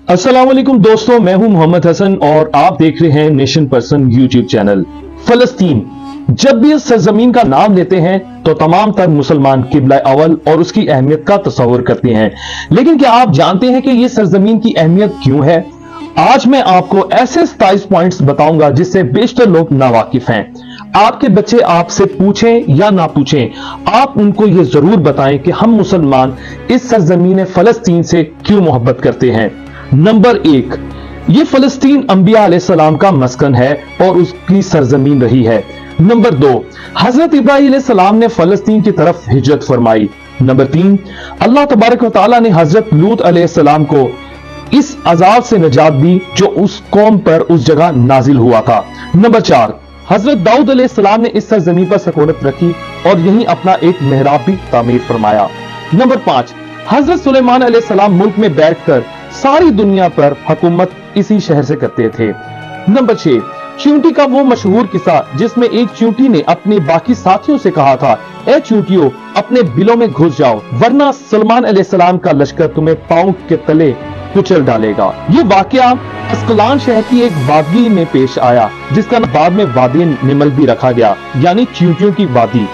अस्सलाम वालेकुम दोस्तों, मैं हूं मोहम्मद हसन और आप देख रहे हैं नेशन पर्सन यूट्यूब चैनल। फलस्तीन, जब भी इस सरजमीन का नाम लेते हैं तो तमाम तर मुसलमान किबला अव्वल और उसकी अहमियत का तस्वर करते हैं। लेकिन क्या आप जानते हैं कि यह सरजमीन की अहमियत क्यों है? आज मैं आपको ऐसे 27 पॉइंट्स बताऊंगा जिससे बेशतर लोग नावाकिफ हैं। आपके बच्चे आपसे पूछें या ना पूछें, आप उनको यह जरूर बताएं कि हम मुसलमान इस सरजमीन फलस्तीन से क्यों मोहब्बत करते हैं। नंबर 1, ये फलस्तीन अंबिया अलैहिस्सलाम का मस्कन है और उसकी सरजमीन रही है। नंबर 2, हजरत इब्राहीम अलैहिस्सलाम ने फलस्तीन की तरफ हिजरत फरमाई। नंबर 3, अल्लाह तबारक व तआला ने हजरत लूत अलैहिस्सलाम को इस अजाब से निजात दी जो उस कौम पर उस जगह नाजिल हुआ था। नंबर 4, हजरत दाऊद अलैहिस्सलाम ने इस सरजमीन पर सकूनत रखी और यहीं अपना एक मेहराब भी तामीर फरमाया। नंबर 5, हजरत सुलेमान अलैहिस्सलाम मुल्क में बैठकर सारी दुनिया पर हुकूमत इसी शहर से करते थे। नंबर 6, चींटी का वो मशहूर किस्सा जिसमें एक चींटी ने अपने बाकी साथियों से कहा था, ए चींटियों, अपने बिलों में घुस जाओ वरना सुलेमान अलैहिस्सलाम का लश्कर तुम्हें पांव के तले कुचल डालेगा। ये वाकया अस्कलान शहर की एक वादी में पेश आया जिसका बाद में वादी निमल भी रखा गया, यानी चींटियों की वादी।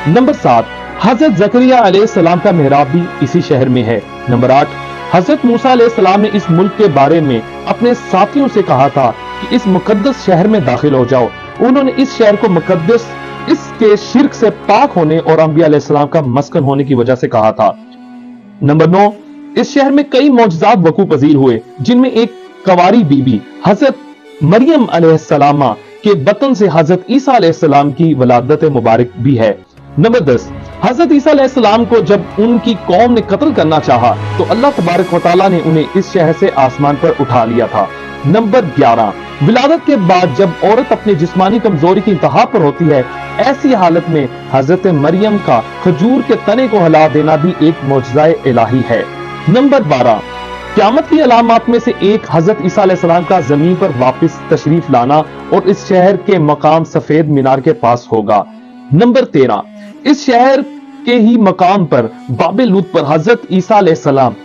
नंबर 7, हजरत जकरिया अलैहिस्सलाम का मेहराब भी इसी शहर में है। नंबर 8, हजरत मूसा अलैहिस्सलाम ने इस मुल्क के बारे में अपने साथियों से कहा था कि इस मुकद्दस शहर में दाखिल हो जाओ। उन्होंने इस शहर को मुकद्दस इसके शिर्क से पाक होने और अंबिया अलैहिस्सलाम का मस्कन होने की वजह से कहा था। नंबर 9, इस शहर में कई मौजज़ात वकू पजीर हुए जिनमें एक कवारी बीबी हजरत मरियम अलैहिस्सलामा के बतन से हजरत ईसा अलैहिस्सलाम की वलादत मुबारक भी है। नंबर 10, हजरत ईसा अलैहिस्सलाम को जब उनकी कौम ने कत्ल करना चाहा तो अल्लाह तबारक व तआला ने उन्हें इस शहर से आसमान पर उठा लिया था। नंबर 11, विलादत के बाद जब औरत अपनी जिस्मानी कमजोरी की इंतहा पर होती है, ऐसी हालत में हजरत मरियम का खजूर के तने को हिला देना भी एक मौजज़ाए इलाही है। नंबर 12, क़यामत की अलामत में से एक हजरत ईसा अलैहिस्सलाम का जमीन पर वापस तशरीफ लाना और इस शहर के मकाम सफेद मीनार के पास होगा। नंबर 13, इस शहर के ही मकाम पर बाबे लूत पर हजरत ईसा अलैहिस्सलाम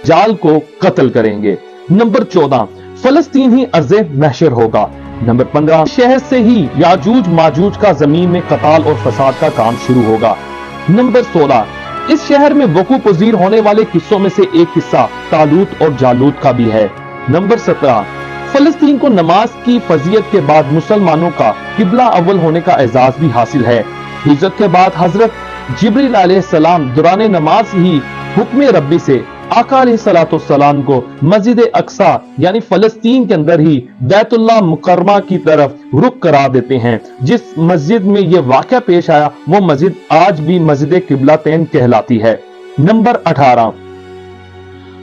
जाल को कत्ल करेंगे। नंबर 14, फलस्तीन ही अर्ज़े महशर होगा। नंबर 15, शहर से ही याजूज माजूज का जमीन में कताल और फसाद का काम शुरू होगा। नंबर 16, इस शहर में वकू पजीर होने वाले किस्सों में से एक किस्सा तालूत और जालूत का भी है। नंबर 17, फलस्तीन को नमाज की फजीयत के बाद मुसलमानों का किबला अव्वल होने का एजाज भी हासिल है। हिजरत के बाद हजरत जिब्रील अलैहिस्सलाम दुरान नमाज ही हुक्म रब्बी से आका अलैहिस्सलाम को मस्जिद अक्सा यानी फलस्तीन के अंदर ही बैतुल्लाह मुकर्रमा की तरफ रुख करा देते हैं। जिस मस्जिद में यह वाकया पेश आया वो मस्जिद आज भी मस्जिद किबलातैन कहलाती है। नंबर 18,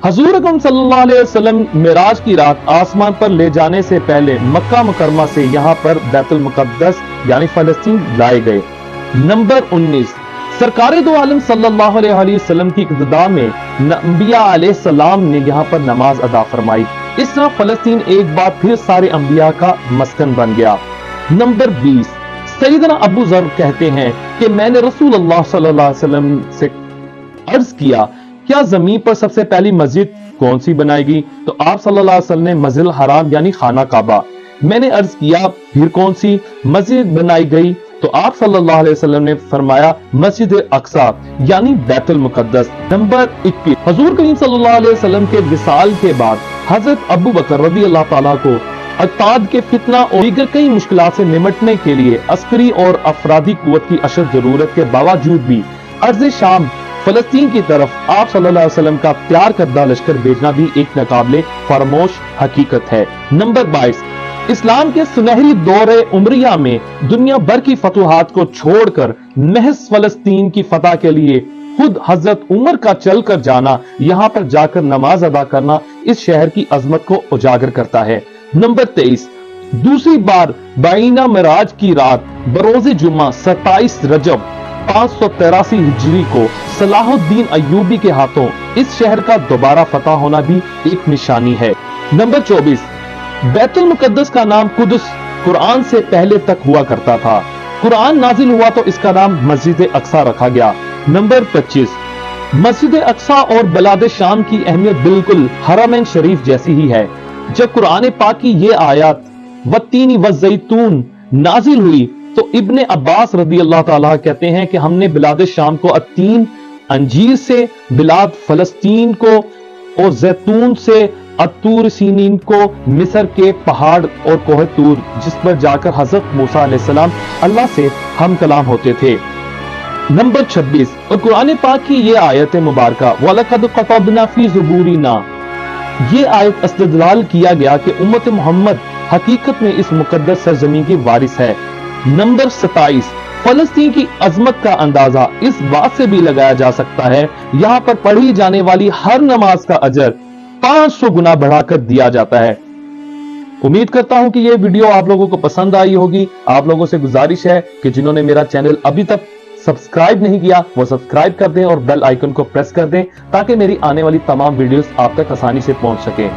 हजूर अकरम सल्लल्लाहु अलैहि वसल्लम मिराज की रात आसमान पर ले जाने से पहले मक्का मुकर्रमा से यहाँ पर बैतुल मुकद्दस यानी फलस्तीन लाए गए। नंबर 19, सरकार दो आलम सल्लल्लाहु अलैहि वसल्लम की इक़्तिदा में अंबिया अलैहिस्सलाम ने यहाँ पर नमाज अदा फरमाई। इस तरह फलस्तीन एक बार फिर सारे अंबिया का मस्कन बन गया। नंबर 20, सैयदना अबू ज़र कहते हैं कि मैंने रसूलुल्लाह सल्लल्लाहु अलैहि वसल्लम से अर्ज किया, क्या जमीन पर सबसे पहली मस्जिद कौन सी बनाएगी? तो आप सल्लल्लाहु अलैहि वसल्लम ने मस्जिद हराम यानी खाना काबा। मैंने अर्ज किया, फिर कौन सी मस्जिद बनाई गई? तो आप सल्लल्लाहु अलैहि वसल्लम ने फरमाया मस्जिद अक्सा यानी बैतुल मुकद्दस। नंबर 21, हुजूर करीम सल्लल्लाहु अलैहि वसल्लम के विसाल के बाद हजरत अबू बकर रज़ी अल्लाह ताला को अताद के फितना और दीगर कई मुश्किलात से निमटने के लिए अस्करी और अफरादी कुव्वत की अशद जरूरत के बावजूद भी अर्ज़ शाम फलस्तीन की तरफ आप सल्लल्लाहु अलैहि वसल्लम का तैयार करदा लश्कर भेजना भी एक नाकाबिले फरामोश हकीकत है। नंबर 22, इस्लाम के सुनहरी दौरे उमरिया में दुनिया भर की फतूहात को छोड़कर महज फलस्तीन की फतह के लिए खुद हजरत उमर का चलकर जाना, यहाँ पर जाकर नमाज अदा करना इस शहर की अजमत को उजागर करता है। नंबर 23, दूसरी बार बाइना मिराज की रात बरोज़े जुम्मा 27 रजब 583 हिजरी को सलाहुद्दीन अय्यूबी के हाथों इस शहर का दोबारा फतह होना भी एक निशानी है। नंबर 24, बैतुल मुकद्दस का नाम कुदस कुरान से पहले तक हुआ करता था। कुरान नाजिल हुआ तो इसका नाम मस्जिद अक्सा रखा गया। नंबर 25, مسجد اقصی اور بلاد شام کی اہمیت بالکل حرمین شریف جیسی ہی ہے۔ جب قرآن پاک کی یہ آیات والتین والزیتون نازل ہوئی تو ابن عباس رضی اللہ تعالیٰ کہتے ہیں کہ ہم نے بلاد شام کو التین انجیر سے، بلاد فلسطین کو اور زیتون سے، الطور سینین کو مصر کے پہاڑ اور کوہ طور جس پر جا کر حضرت موسیٰ علیہ السلام اللہ سے ہم کلام ہوتے تھے۔ نمبر 26 اور قرآن پاک کی یہ آیت مبارکہ وَلَقَدْ قَطَعْنَا فِي زُبُورِنَا، یہ آیت استدلال کیا گیا کہ امت محمد حقیقت میں اس مقدس سرزمین کی وارث ہے۔ نمبر 27 فلسطین کی عظمت کا اندازہ اس بات سے بھی لگایا جا سکتا ہے یہاں پر پڑھی جانے والی ہر نماز کا اجر 500 گنا بڑھا کر دیا جاتا ہے۔ امید کرتا ہوں کہ یہ ویڈیو آپ لوگوں کو پسند آئی ہوگی۔ آپ لوگوں سے گزارش ہے کہ جنہوں نے میرا چینل ابھی تک سبسکرائب نہیں کیا وہ سبسکرائب کر دیں اور بیل آئیکن کو پریس کر دیں تاکہ میری آنے والی تمام ویڈیوز آپ تک آسانی سے پہنچ سکیں۔